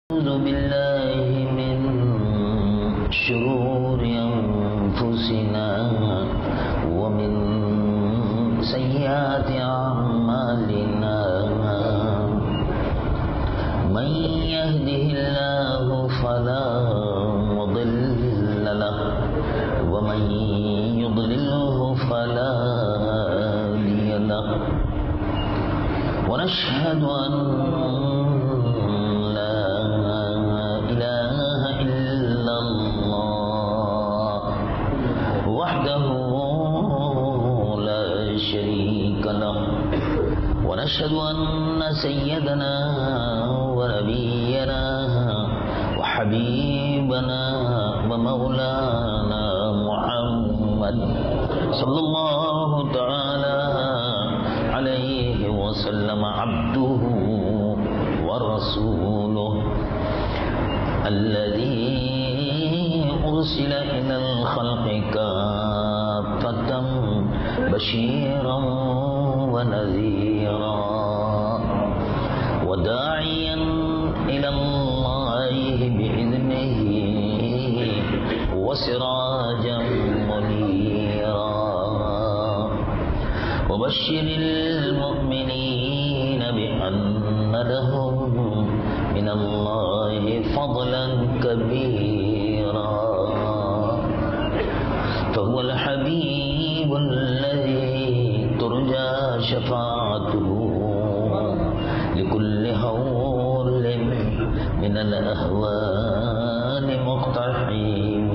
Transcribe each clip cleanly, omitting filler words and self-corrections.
أعوذ بالله من شرور أنفسنا ومن سيئات أعمالنا من يهده الله فلا مضل له ومن يضلله فلا هادي له ونشهد أن ونشهد أن سيدنا ونبينا وحبيبنا ومولانا محمد صلى الله تعالى عليه وسلم عبده ورسوله الذي أرسل إلى الخلق كافة بشيرا ونذيرا وداعيا إلى الله بإذنه وسراجا منيرا وبشر المؤمنين بأن لهم من الله فضلا كبيرا فهو الحبيب الذي ترجى شفاعته لكل هول من الأهوال مقتحم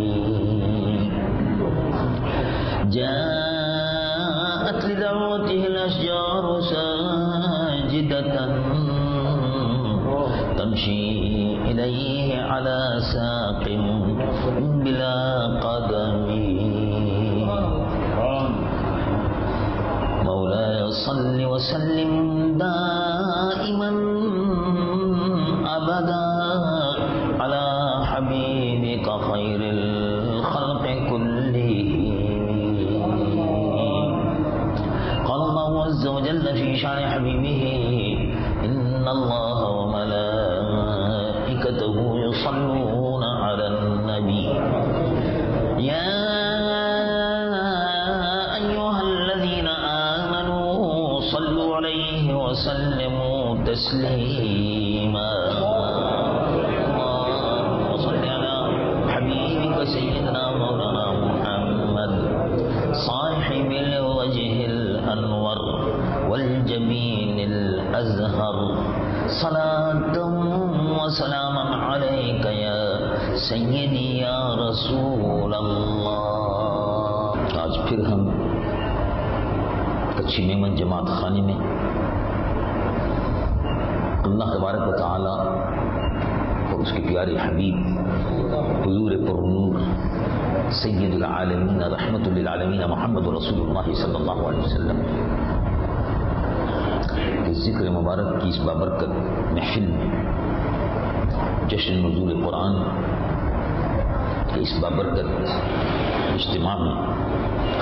جاءت لدعوته الأشجار ساجدة تمشي إليه على ساق بلا قدم مولاي صل وسلم دائما أبدا على حبيبك خير الخلق كلهم قال الله عز وجل في شأن حبيبه إن الله وملائكته يصلون على النبي يا وسلموا تسليما اللهم صل على حبيبك سيدنا مولانا محمد صاحب الوجه الأنور والجبين الأزهر صلاة وسلاما عليك يا سيدي يا رسول اللہ۔ آج پھر ہم کچھی میمن جماعت خانے میں اللہ تبارک و تعالی اور اس کے پیارے حبیب حضور پر نور سید العالمین رحمت للعالمین محمد رسول اللہ صلی اللہ علیہ وسلم کے ذکر مبارک کی اس بابرکت محفل میں جشن نزول قرآن کے اس بابرکت اجتماع میں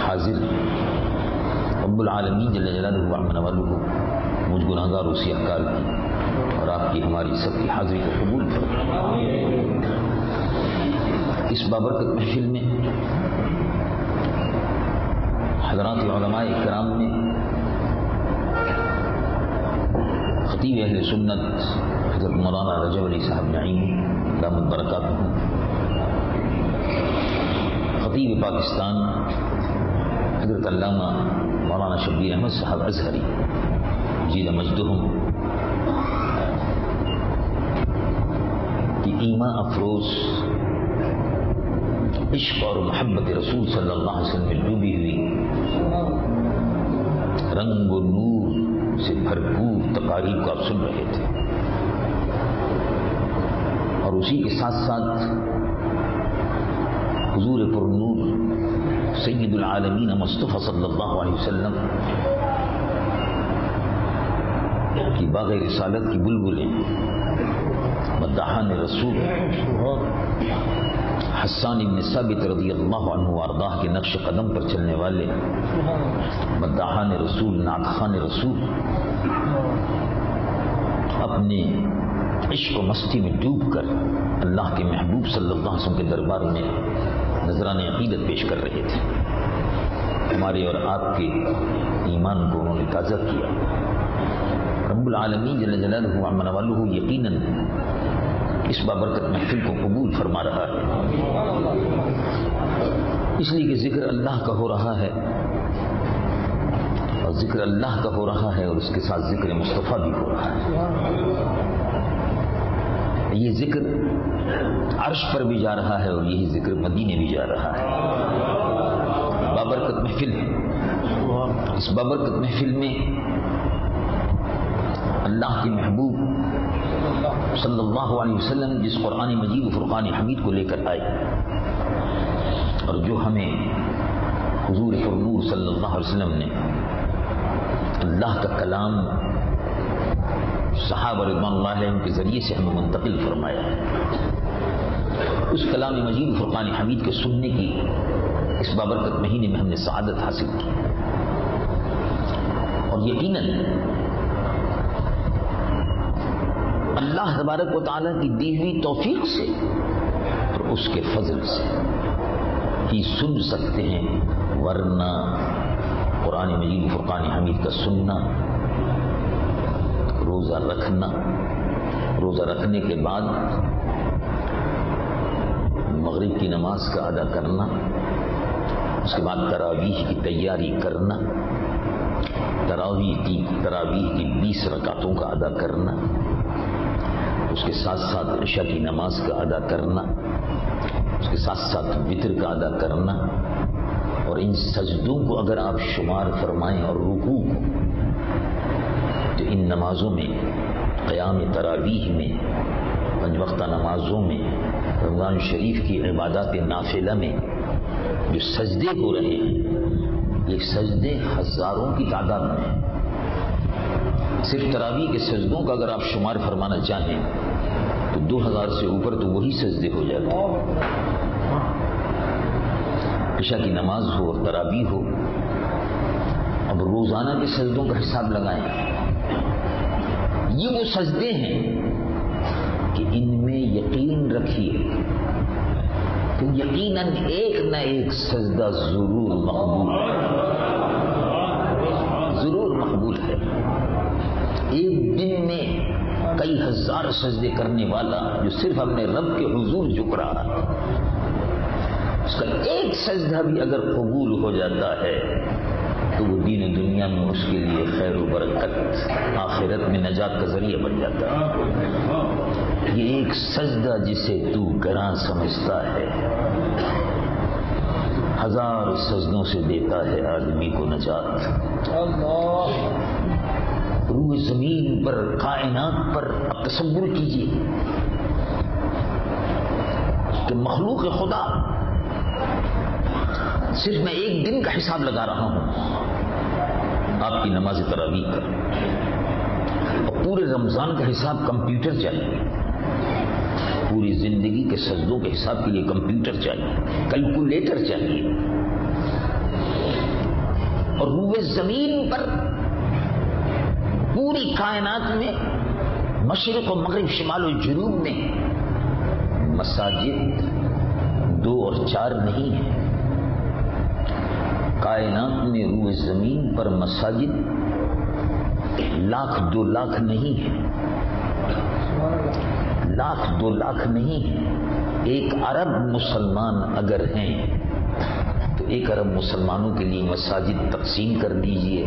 حاضر رب العالمین جل جلالہ وعظم نوالہ مجھ گناہگار و سیاہکار کی اور آپ کی ہماری سب کی حاضری کو قبول فرمائے۔ اس بابرکت محفل میں حضرات علماء کرام نے خطیب اہل سنت حضرت مولانا رجب علی صاحب نعیم دامت برکاتہ، خطیب پاکستان حضرت علامہ مولانا شبیر احمد صاحب ازہری جیل مجدہم کی ایمان افروز عشق اور محبت رسول صلی اللہ علیہ وسلم میں ڈوبی ہوئی رنگ و نور سے بھرپور تقاریر کو آپ سن رہے تھے، اور اسی کے ساتھ ساتھ حضور پر نور سید العالمین مصطفیٰ صلی اللہ علیہ وسلم کی باغ رسالت کی بلبلیں مداحان رسول حسان بن ثابت رضی اللہ عنہ وارضاہ کے نقش قدم پر چلنے والے مداحان رسول نعت خوان رسول اپنے عشق و مستی میں ڈوب کر اللہ کے محبوب صلی اللہ علیہ وسلم کے دربار میں نذران عقیدت پیش کر رہے تھے. ہمارے اور آپ کے ایمان کو انہوں نے تازہ کیا. رب العالمین جل جلالہ وعظم والہ یقیناً اس بابرکت محفل کو قبول فرما رہا ہے، اس لیے کہ ذکر اللہ کا ہو رہا ہے، اور ذکر اللہ کا ہو رہا ہے اور اس کے ساتھ ذکر مصطفیٰ بھی ہو رہا ہے. یہ ذکر عرش پر بھی جا رہا ہے اور یہی ذکر مدینے بھی جا رہا ہے. بابرکت محفل ہے. اس بابرکت محفل میں اللہ کے محبوب صلی اللہ علیہ وسلم جس قرآن مجید و فرقان حمید کو لے کر آئے اور جو ہمیں حضور پرنور صلی اللہ علیہ وسلم نے اللہ کا کلام صحابہ رضوان اللہ علیہم کے ذریعے سے ہمیں منتقل فرمایا ہے، اس کلام مجید و فرقان حمید کے سننے کی اس بابرکت مہینے میں ہم نے سعادت حاصل کی. اور یقیناً اللہ تبارک و تعالیٰ کی دی ہوئی توفیق سے اور اس کے فضل سے ہی سن سکتے ہیں، ورنہ قرآن مجید فرقان حمید کا سننا، روزہ رکھنا، روزہ رکھنے کے بعد مغرب کی نماز کا ادا کرنا، اس کے بعد تراویح کی تیاری کرنا، تراویح کی 20 رکعتوں کا ادا کرنا، اس کے ساتھ ساتھ عشاء کی نماز کا ادا کرنا، اس کے ساتھ ساتھ وتر کا ادا کرنا، اور ان سجدوں کو اگر آپ شمار فرمائیں اور رکوع کو، تو ان نمازوں میں، قیام تراویح میں، 5 وقتہ نمازوں میں، رمضان شریف کی عبادات نافلہ میں جو سجدے ہو رہے ہیں، یہ سجدے ہزاروں کی تعداد میں ہیں. صرف تراویح کے سجدوں کا اگر آپ شمار فرمانا چاہیں تو 2000 سے اوپر تو وہی سجدے ہو جاتے ہیں. عشاء کی نماز ہو اور تراویح ہو. اب روزانہ کے سجدوں کا حساب لگائیں. یہ وہ سجدے ہیں کہ ان میں یقین رکھیے کہ یقیناً ایک نہ ایک سجدہ ضرور مقبول ہے، ضرور مقبول ہے. ایک دن میں کئی ہزار سجدے کرنے والا جو صرف اپنے رب کے حضور جھک رہا ہے، اس کا ایک سجدہ بھی اگر قبول ہو جاتا ہے تو وہ دین و دنیا میں اس کے لیے خیر و برکت، آخرت میں نجات کا ذریعہ بن جاتا ہے. یہ ایک سجدہ جسے تو گراں سمجھتا ہے، 1000 سجدوں سے دیتا ہے آدمی کو نجات. روح زمین پر، کائنات پر اب تصور کیجئے کہ مخلوق خدا، صرف میں ایک دن کا حساب لگا رہا ہوں، آپ کی نماز تراویح کا، اور پورے رمضان کا حساب کمپیوٹر چاہیے، پوری زندگی کے سجدوں کے حساب کے لیے کمپیوٹر چاہیے، کیلکولیٹر چاہیے. اور روح زمین پر پوری کائنات میں، مشرق و مغرب، شمال و جنوب میں مساجد 2 اور 4 نہیں ہیں. کائنات میں روح زمین پر مساجد 1,00,000 2 لاکھ نہیں ہیں، 1,00,000 2 لاکھ نہیں ہیں. 1 ارب مسلمان اگر ہیں تو 1 ارب مسلمانوں کے لیے مساجد تقسیم کر دیجئے،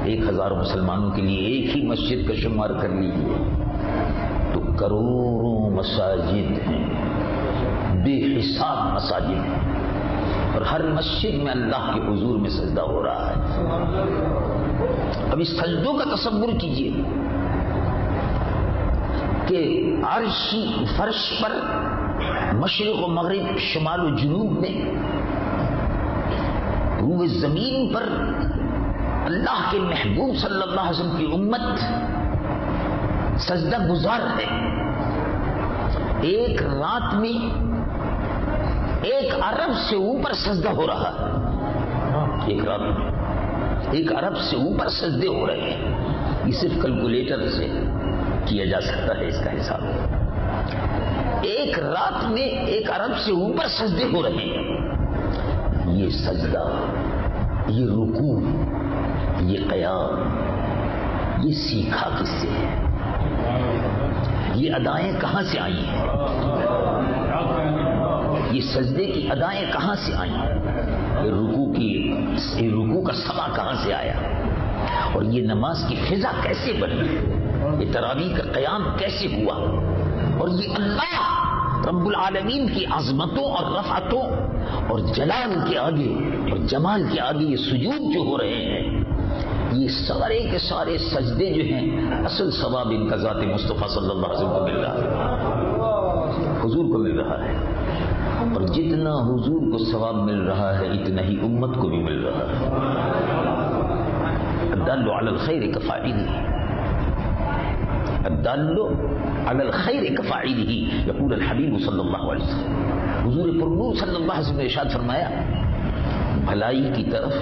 1000 مسلمانوں کے لیے ایک ہی مسجد کا شمار کر لیجئے تو کروڑوں مساجد ہیں، بے حساب مساجد ہیں، اور ہر مسجد میں اللہ کے حضور میں سجدہ ہو رہا ہے. اب اس سجدوں کا تصور کیجئے کہ عرشی فرش پر، مشرق و مغرب، شمال و جنوب میں، روح زمین پر اللہ کے محبوب صلی اللہ علیہ وسلم کی امت سجدہ گزار ہے. ایک رات میں 1 ارب سے اوپر سجدہ ہو رہا ہے. ایک رات میں 1 ارب سے اوپر سجدے ہو رہے ہیں. یہ صرف کیلکولیٹر سے کیا جا سکتا ہے اس کا حساب. ایک رات میں 1 ارب سے اوپر سجدے ہو رہے ہیں. یہ سجدہ، یہ رکوع، یہ قیام، یہ سیکھا کس سے ہے؟ یہ ادائیں کہاں سے آئی ہیں؟ یہ سجدے کی ادائیں کہاں سے آئی ہیں؟ یہ رکوع کا سما کہاں سے آیا؟ اور یہ نماز کی فضا کیسے بنی؟ یہ تراویح کا قیام کیسے ہوا؟ اور یہ اللہ رب العالمین کی عظمتوں اور رفعتوں اور جلال کے آگے اور جمال کے آگے یہ سجود جو ہو رہے ہیں، یہ سارے کے سارے سجدے جو ہیں، اصل ثواب ان کا ذات مصطفیٰ صلی اللہ علیہ وسلم کو مل رہا ہے، حضور کو مل رہا ہے. اور جتنا حضور کو ثواب مل رہا ہے اتنا ہی امت کو بھی مل رہا ہے. الدال علی الخیر کفاعلہ، الدال علی الخیر کفاعلہ، یقول الحبیب صلی اللہ علیہ وسلم. حضور پرنور صلی اللہ علیہ وسلم نے ارشاد فرمایا، بھلائی کی طرف،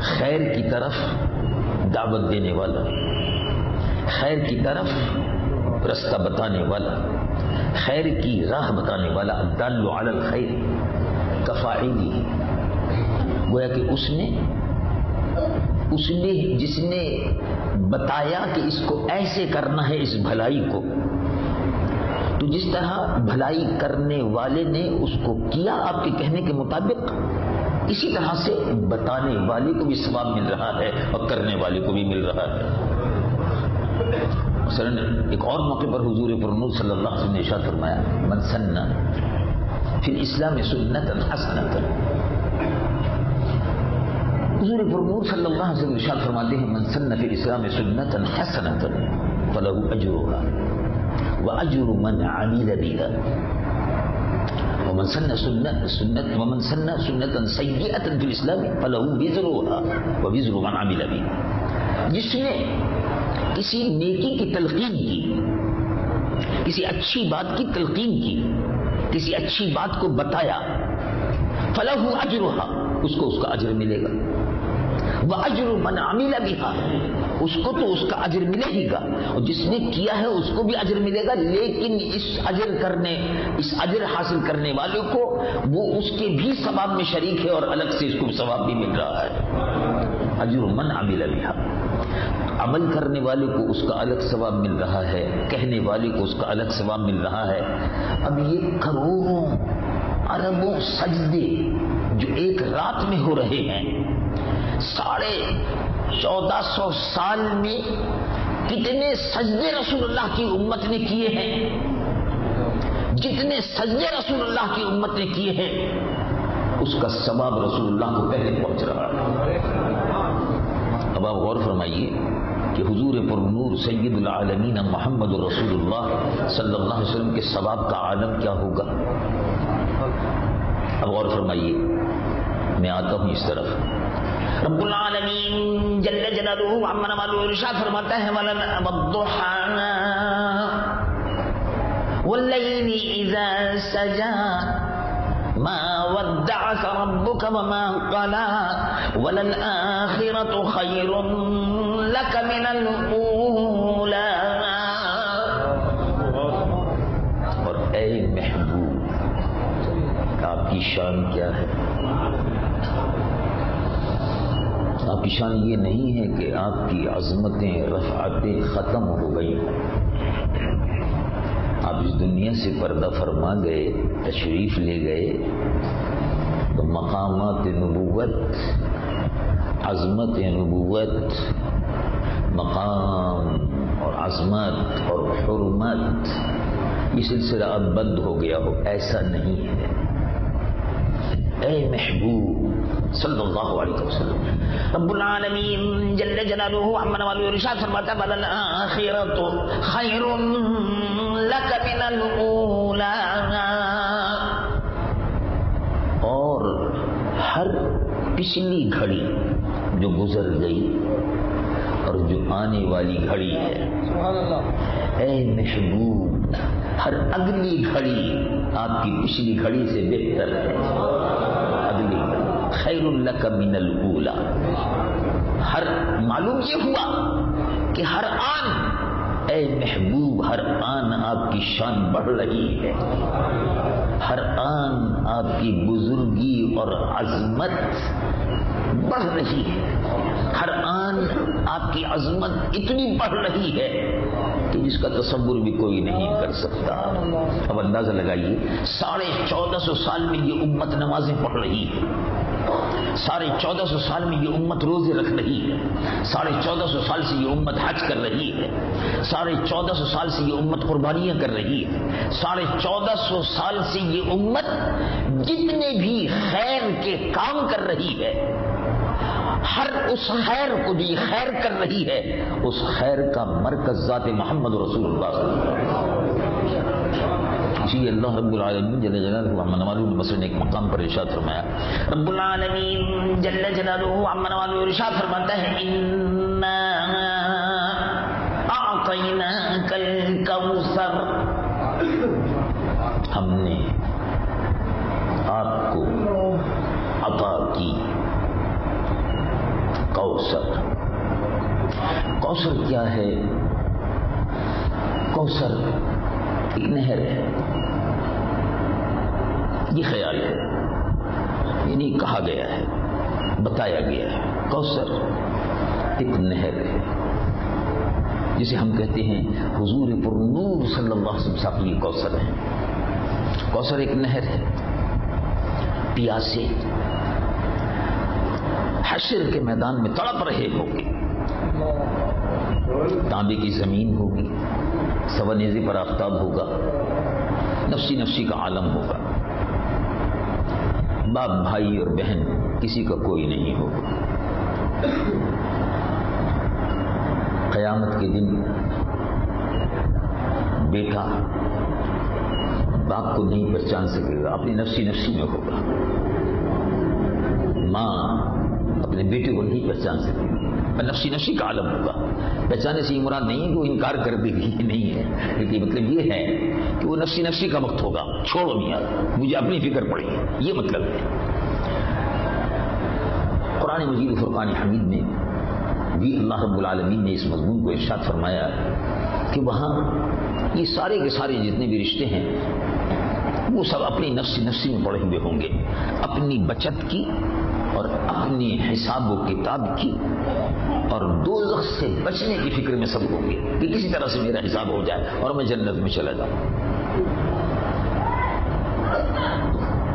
خیر کی طرف دعوت دینے والا، خیر کی طرف رستہ بتانے والا، خیر کی راہ بتانے والا، الدال علی الخیر کفاعلہ، گویا کہ اس نے جس نے بتایا کہ اس کو ایسے کرنا ہے اس بھلائی کو، تو جس طرح بھلائی کرنے والے نے اس کو کیا آپ کے کہنے کے مطابق، اسی طرح سے بتانے والے کو بھی ثواب مل رہا ہے اور کرنے والے کو بھی مل رہا ہے. مثلا ایک اور موقع پر حضور پرنور صلی اللہ علیہ وسلم نے ارشاد فرمایا، من سن فی الاسلام سنتا حسنۃ. حضور پرنور صلی اللہ علیہ وسلم ارشاد فرماتے ہیں، من سن فی الاسلام سنتا حسنۃ فلہ اجرها واجر من عمل بها ومن سن سنة سیئة فی الاسلام فلہ وزرها ووزر من عمل بها. جس نے کسی نیکی کی تلقین کی، کسی اچھی بات کی تلقین کی، کسی اچھی بات کو بتایا، فلہ اجرها، اس کو اس کا اجر ملے گا، واجر من عمل بها، اس کو تو اس کا اجر ملے ہی گا، اور جس نے کیا ہے اس کو بھی اجر ملے گا. لیکن اس اجر حاصل کرنے والے کو وہ اس کے بھی ثواب میں شریک ہے اور الگ سے اس کو ثواب بھی مل رہا ہے. اجر من عمل بها، عمل کرنے والے کو اس کا الگ ثواب مل رہا ہے، کہنے والے کو اس کا الگ ثواب مل رہا ہے. اب یہ کروڑوں اربوں سجدے جو ایک رات میں ہو رہے ہیں، 1450 سال میں کتنے سجدے رسول اللہ کی امت نے کیے ہیں؟ جتنے سجدے رسول اللہ کی امت نے کیے ہیں اس کا ثواب رسول اللہ کو پہلے پہنچ رہا ہے. اب آپ غور فرمائیے کہ حضور پرنور سید العالمین محمد رسول اللہ صلی اللہ علیہ وسلم کے ثواب کا عالم کیا ہوگا. اب غور فرمائیے، میں آتا ہوں اس طرف. رب العالمین جل جلالہ عما نوالہ ارشاد فرماتا ہے، والضحیٰ واللیل اذا سجى ما ودعك ربك وما قلى وللآخرة خير لك من الأولى. اور اے محبوب، آپ کی شان کیا ہے؟ آپ کی شان یہ نہیں ہے کہ آپ کی عظمتیں رفعتیں ختم ہو گئی، آپ اس دنیا سے پردہ فرما گئے، تشریف لے گئے، تو مقامات نبوت، عظمت نبوت، مقام اور عظمت اور حرمت، یہ سلسلہ اب بند ہو گیا ہو، ایسا نہیں ہے. اے محبوب صلی اللہ علیہ وسلم، رب العالمین جل جلالہ عما نوالہ ارشاد فرماتا ہے، وَلَلْآخِرَةُ خَيْرٌ لَكَ مِنَ الْأُولَىٰ. اور ہر پچھلی گھڑی جو گزر گئی اور جو آنے والی گھڑی ہے، اے محبوب، ہر اگلی گھڑی آپ کی پچھلی گھڑی سے بہتر ہے. اگلی گھڑی خیر لک من الاولی. ہر معلوم یہ ہوا کہ ہر آن اے محبوب، ہر آن آپ کی شان بڑھ رہی ہے، ہر آن آپ کی بزرگی اور عظمت بڑھ رہی ہے، ہر آن آپ کی عظمت اتنی بڑھ رہی ہے کہ جس کا تصور بھی کوئی نہیں کر سکتا۔ اب اندازہ لگائیے 1450 سال میں یہ امت نمازیں پڑھ رہی ہے، 1450 سال میں یہ امت روزے رکھ رہی ہے، 1450 سال سے یہ امت حج کر رہی ہے، 1450 سال سے یہ امت قربانیاں کر رہی ہے، 1450 سال سے یہ امت جتنے بھی خیر کے کام کر رہی ہے، ہر اس خیر کو جو یہ خیر کر رہی ہے، اس خیر کا مرکز ذات محمد رسول اللہ صلی اللہ علیہ وسلم۔ اسی لیے اللہ رب العالمین جل جلالہ عما نوالہ مثلا ایک مقام پر ارشاد فرمایا، رب العالمین جل جلالہ عما نوالہ ارشاد فرماتا ہے، انا اعطیناک الکوثر، ہم نے آپ کو عطا کی کوثر۔ کوثر کیا ہے؟ کوثر ایک نہر ہے، یہ خیال ہے، یعنی کہا گیا ہے، بتایا گیا ہے، کوثر ایک نہر ہے جسے ہم کہتے ہیں حضور پر نور صلی اللہ علیہ وسلم ساقی کوثر ہے۔ کوثر ایک نہر ہے، پیاسے حشر کے میدان میں تڑپ رہے ہوں گے، تانبے کی زمین ہوگی، سوانیزی پر آفتاب ہوگا، نفسی نفسی کا عالم ہوگا، باپ بھائی اور بہن کسی کا کوئی نہیں ہوگا۔ قیامت کے دن بیٹا باپ کو نہیں پہچان سکے گا، اپنی نفسی نفسی میں ہوگا، ماں اپنے بیٹے کو نہیں پہچان سکے گی، نفسی نفسی کا عالم ہوگا۔ پہچانے سے یہ مراد نہیں ہے کہ وہ انکار کر دے گی، نہیں ہے، لیکن مطلب یہ ہے کہ وہ نفسی نفسی کا وقت ہوگا، چھوڑو میاں مجھے اپنی فکر پڑے گی، یہ مطلب ہے۔ قرآن مجید و فرقان حمید میں بھی اللہ رب العالمین نے اس مضمون کو ارشاد فرمایا کہ وہاں یہ سارے کے سارے جتنے بھی رشتے ہیں وہ سب اپنی نفسی نفسی میں پڑے ہوئے ہوں گے، اپنی بچت کی اور اپنی حساب و کتاب کی اور دوزخ سے بچنے کی فکر میں سب ہوں گے کہ کسی طرح سے میرا حساب ہو جائے اور میں جنت میں چلا جاؤں۔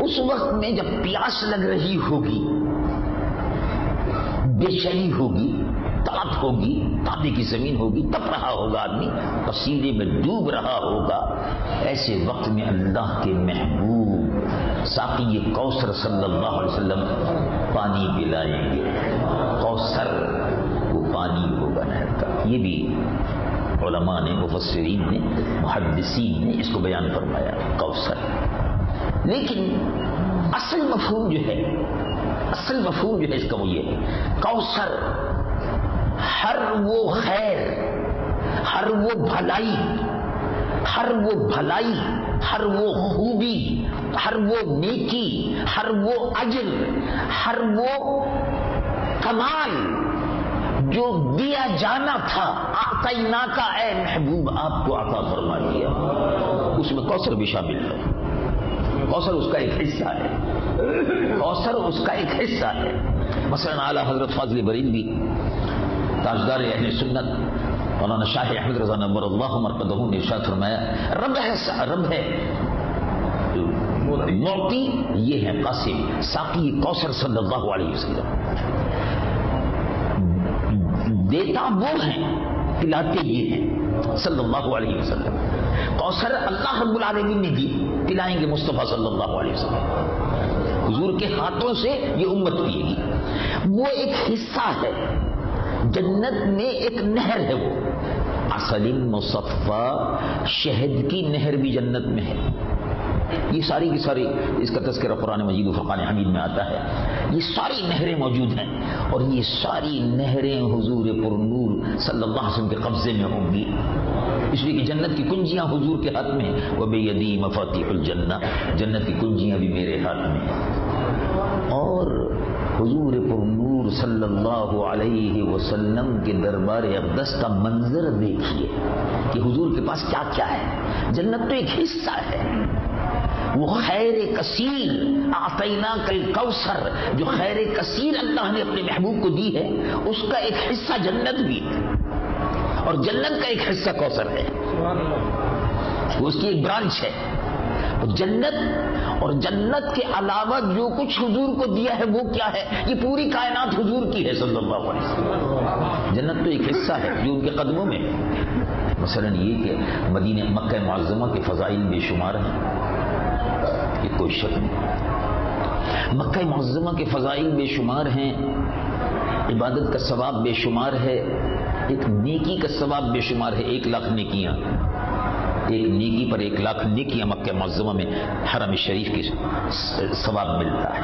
اس وقت میں جب پیاس لگ رہی ہوگی، بے چینی ہوگی، تڑپ ہوگی، تانبے کی زمین ہوگی، تپ رہا ہوگا آدمی، پسینے میں ڈوب رہا ہوگا، ایسے وقت میں اللہ کے محبوب ساقی کوثر صلی اللہ علیہ وسلم پانی پلائیں گے۔ کوثر وہ پانی ہوگا نہر کا۔ یہ بھی علماء نے، مفسرین نے، محدثین نے اس کو بیان فرمایا، کوثر۔ لیکن اصل مفہوم جو ہے اس کا وہ یہ ہے، کوثر ہر وہ خیر، ہر وہ بھلائی، ہر وہ خوبی، ہر وہ نیکی، ہر وہ اجر، ہر وہ کمال جو دیا جانا تھا، اعطیناک اے محبوب آپ کو عطا فرما دیا، اس میں کوثر بھی شامل ہے۔ کوثر اس کا ایک حصہ ہے، مثلا اعلیٰ حضرت فاضل بریلوی تاجدار اہل سنت مولانا شاہ احمد رضا نور اللہ مرقدہ نے ارشاد فرمایا، رب ہے معطی، یہ ہے قاسم، ساقی کوثر صلی اللہ علیہ وسلم، دیتا وہ ہیں، پلاتے یہ ہیں صلی اللہ علیہ وسلم۔ کوثر اللہ رب العالمین نے دی، پلائیں گے مصطفیٰ صلی اللہ علیہ وسلم، حضور کے ہاتھوں سے یہ امت پیے گی۔ وہ ایک حصہ ہے، جنت میں ایک نہر ہے، وہ عسل مصفا، شہد کی نہر بھی جنت میں ہے۔ یہ ساری کی ساری، اس کا تذکرہ قرآن مجید و فرقان حمید میں آتا ہے، یہ ساری نہریں موجود ہیں، اور یہ ساری نہریں حضور پر نور صلی اللہ علیہ وسلم کے قبضے میں ہوں گی، اس لیے کہ جنت کی کنجیاں حضور کے ہاتھ میں، وَبِيَدِي مَفَاتِحُ الْجَنَّةِ، جنت کی کنجیاں بھی میرے ہاتھ میں، اور حضور پر نور پرنور صلی اللہ علیہ وسلم کے دربار اقدس کا منظر دیکھیے کہ حضور کے پاس کیا کیا ہے. جنت تو ایک حصہ ہے، وہ خیر کثیر، اعطیناک الکوثر، جو خیر کثیر اللہ نے اپنے محبوب کو دی ہے، اس کا ایک حصہ جنت بھی ہے، اور جنت کا ایک حصہ کوثر ہے، وہ اس کی ایک برانچ ہے. جنت اور جنت کے علاوہ جو کچھ حضور کو دیا ہے وہ کیا ہے؟ یہ پوری کائنات حضور کی ہے صلی اللہ علیہ وسلم. جنت تو ایک حصہ ہے جو ان کے قدموں میں. مثلا یہ کہ مدینہ مکہ معظمہ کے فضائل بے شمار ہیں، یہ کوئی شک نہیں. مکہ معظمہ کے فضائل بے شمار ہیں، عبادت کا ثواب بے شمار ہے، ایک نیکی کا ثواب بے شمار ہے. 1,00,000 نیکیاں، ایک نیکی پر 1,00,000 نیکیاں مکہ معظمہ میں حرم شریف کی ثواب ملتا ہے.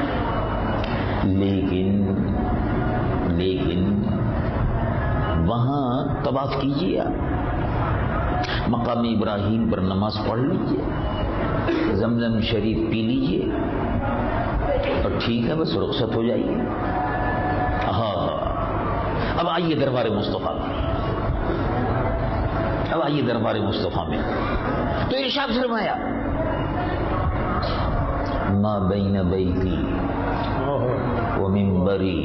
لیکن وہاں طواف کیجیے، آپ مقام ابراہیم پر نماز پڑھ لیجیے، زمزم شریف پی لیجیے، اور ٹھیک ہے بس رخصت ہو جائیے. ہاں اب آئیے دربار مصطفیٰ میں، اب آئیے دربار مصطفیٰ میں. تو ارشاد فرمایا ما بین بیتی و منبری،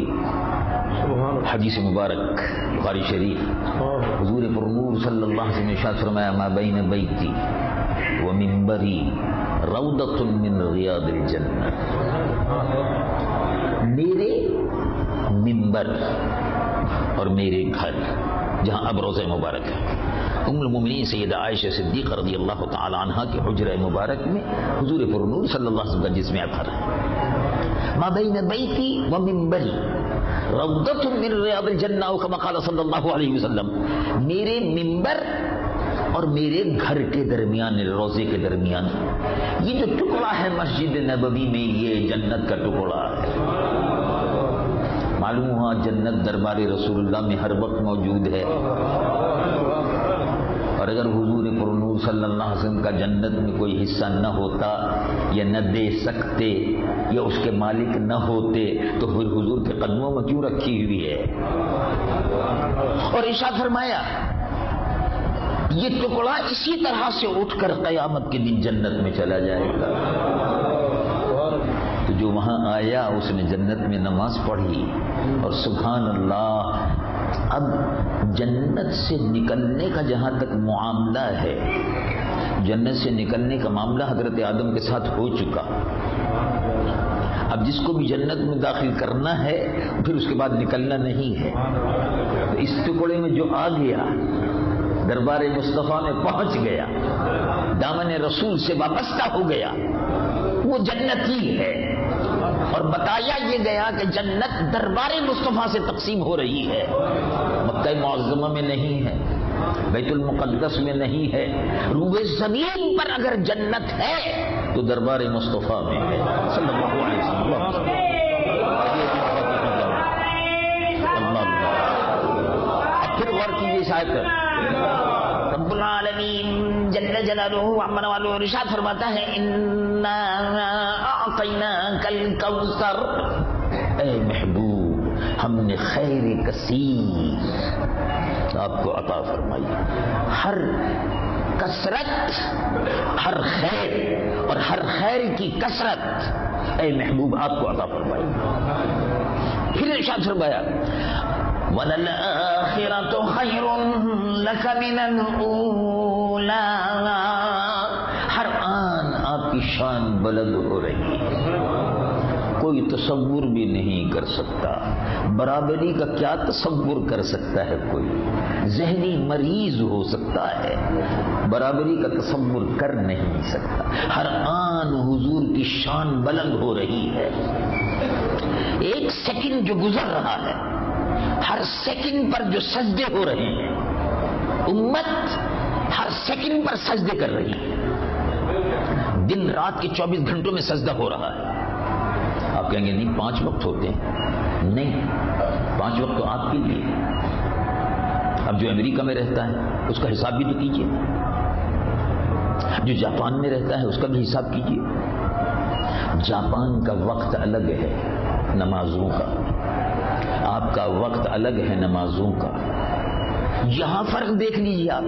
حدیث مبارک بخاری شریف، حضور پرنور صلی اللہ علیہ وسلم نے ارشاد فرمایا ما بین بیتی و منبری روضۃ من ریاض الجنہ. میرے منبر اور میرے گھر جہاں اب روضہ مبارک ہے، ام المومنین سیدہ عائشہ صدیقہ رضی اللہ تعالی عنہا کے حجرہ مبارک میں حضور پرنور صلی اللہ علیہ وسلم کا جسم اطہر ہے. ما بین بیتی و منبری روضۃ من ریاض الجنہ، او کما قال صلی اللہ علیہ وسلم، میرے منبر اور میرے گھر کے درمیان، روضے کے درمیان یہ جو ٹکڑا ہے مسجد نبوی میں، یہ جنت کا ٹکڑا ہے. معلوم ہوا جنت دربار رسول اللہ میں ہر وقت موجود ہے. اور اگر حضور پرنور صلی اللہ علیہ وسلم کا جنت میں کوئی حصہ نہ ہوتا یا نہ دے سکتے یا اس کے مالک نہ ہوتے تو پھر حضور کے قدموں میں کیوں رکھی ہوئی ہے؟ اور ارشاد فرمایا یہ ٹکڑا اسی طرح سے اٹھ کر قیامت کے دن جنت میں چلا جائے گا. تو جو وہاں آیا اس نے جنت میں نماز پڑھی، اور سبحان اللہ، اب جنت سے نکلنے کا جہاں تک معاملہ ہے، جنت سے نکلنے کا معاملہ حضرت آدم کے ساتھ ہو چکا. اب جس کو بھی جنت میں داخل کرنا ہے پھر اس کے بعد نکلنا نہیں ہے. تو اس ٹکڑے میں جو آ گیا، دربار مصطفیٰ میں پہنچ گیا، دامن رسول سے وابستہ ہو گیا، وہ جنتی ہے. اور بتایا یہ گیا کہ جنت دربار مصطفیٰ سے تقسیم ہو رہی ہے، مکہ معظمہ میں نہیں ہے، بیت المقدس میں نہیں ہے. روئے زمین پر اگر جنت ہے تو دربار مصطفیٰ میں ہے صلی اللہ علیہ وسلم. اب پھر غور کیجیے اس آیت پر. رب العالمین جل جلالہ عمن والو ارشاد فرماتا ہے انا اعطیناک الکوثر، اے محبوب ہم نے خیر کثیر آپ کو عطا فرمائی. ہر کثرت، ہر خیر اور ہر خیر کی کثرت اے محبوب آپ کو عطا فرمائی. پھر ارشاد فرمایا وَلَلْآخِرَةُ خَيْرٌ لَكَ مِنَ الْأُولَىٰ، ہر آن آپ کی شان بلند ہو رہی ہے، کوئی تصور بھی نہیں کر سکتا. برابری کا کیا تصور کر سکتا ہے؟ کوئی ذہنی مریض ہو سکتا ہے، برابری کا تصور کر نہیں سکتا. ہر آن حضور کی شان بلند ہو رہی ہے. ایک سیکنڈ جو گزر رہا ہے، ہر سیکنڈ پر جو سجدے ہو رہے ہیں، امت ہر سیکنڈ پر سجدے کر رہی ہے. دن رات کے 24 گھنٹوں میں سجدہ ہو رہا ہے. آپ کہیں گے نہیں 5 وقت ہوتے ہیں، نہیں 5 وقت تو آپ کے لیے. اب جو امریکہ میں رہتا ہے اس کا حساب بھی تو کیجیے، جو جاپان میں رہتا ہے اس کا بھی حساب کیجیے. جاپان کا وقت الگ ہے نمازوں کا، کا وقت الگ ہے نمازوں کا. یہاں فرق دیکھ لیجیے آپ.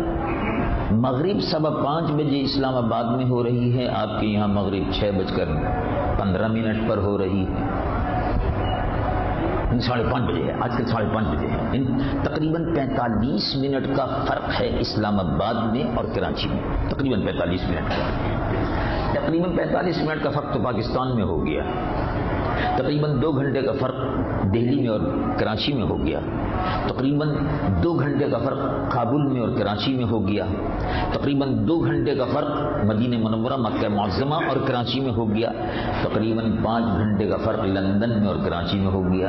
مغرب 5:15 بجے اسلام آباد میں ہو رہی ہے، آپ کے یہاں مغرب 6:15 پر ہو رہی ہے. 5:30 بجے ہے، آج کل 5:30 بجے ہے. تقریباً 45 منٹ کا فرق ہے اسلام آباد میں اور کراچی میں. تقریباً 45 منٹ کا. تقریباً 45 منٹ کا فرق تو پاکستان میں ہو گیا. تقریباً 2 گھنٹے کا فرق دہلی میں اور کراچی میں ہو گیا. تقریباً 2 گھنٹے کا فرق کابل میں اور کراچی میں ہو گیا. تقریباً 2 گھنٹے کا فرق مدینہ منورہ مکہ معظمہ اور کراچی میں ہو گیا. تقریباً 5 گھنٹے کا فرق لندن میں اور کراچی میں ہو گیا.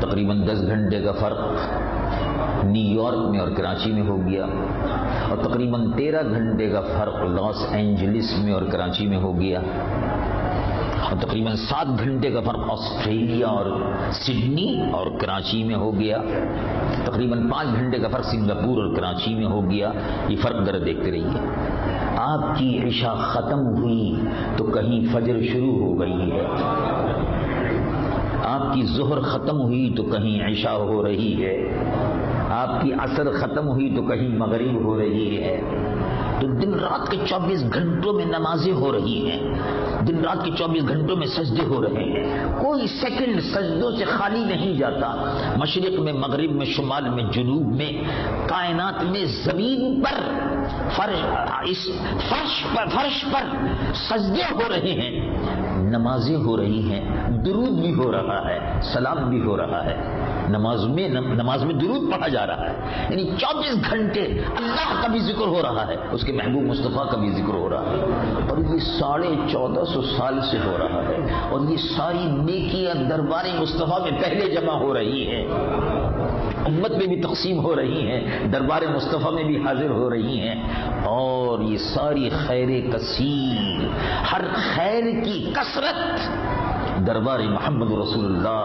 تقریباً 10 گھنٹے کا فرق نیو یارک میں اور کراچی میں ہو گیا. اور تقریباً 13 گھنٹے کا فرق لاس اینجلس میں اور کراچی میں ہو گیا. اور تقریباً 7 گھنٹے کا فرق آسٹریلیا اور سڈنی اور کراچی میں ہو گیا. تقریباً 5 گھنٹے کا فرق سنگاپور اور کراچی میں ہو گیا. یہ فرق ذرا دیکھتے رہیے. آپ کی عشاء ختم ہوئی تو کہیں فجر شروع ہو گئی ہے. آپ کی ظہر ختم ہوئی تو کہیں عشاء ہو رہی ہے. آپ کی عصر ختم ہوئی تو کہیں مغرب ہو رہی ہے. تو دن رات کے 24 گھنٹوں میں نمازیں ہو رہی ہیں. دن رات کے 24 گھنٹوں میں سجدے ہو رہے ہیں. کوئی سیکنڈ سجدوں سے خالی نہیں جاتا. مشرق میں، مغرب میں، شمال میں، جنوب میں، کائنات میں، زمین پر، فرش پر سجدے ہو رہے ہیں. نمازیں ہو رہی ہیں. درود بھی ہو رہا ہے، سلام بھی ہو رہا ہے. نماز میں درود پڑھا جا رہا ہے. یعنی 24 گھنٹے اللہ کا بھی ذکر ہو رہا ہے، اس کے محبوب مصطفیٰ کا بھی ذکر ہو رہا ہے. اور یہ 1450 سال سے ہو رہا ہے. اور یہ ساری نیکیاں دربار مصطفیٰ میں پہلے جمع ہو رہی ہیں، امت میں بھی تقسیم ہو رہی ہیں، دربار مصطفیٰ میں بھی حاضر ہو رہی ہیں. اور یہ ساری خیر کثیر، ہر خیر کی کثرت دربار محمد رسول اللہ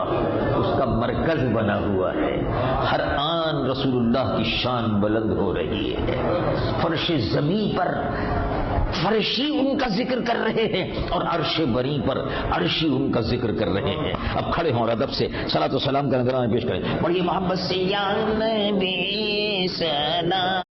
اس کا مرکز بنا ہوا ہے. ہر آن رسول اللہ کی شان بلند ہو رہی ہے. فرش زمین پر فرشی ان کا ذکر کر رہے ہیں اور عرش بری پر عرشی ان کا ذکر کر رہے ہیں. اب کھڑے ہوں اور ادب سے صلاۃ و سلام کا نذرانہ پیش کریں. بڑی محبت سے یا نبی سلام.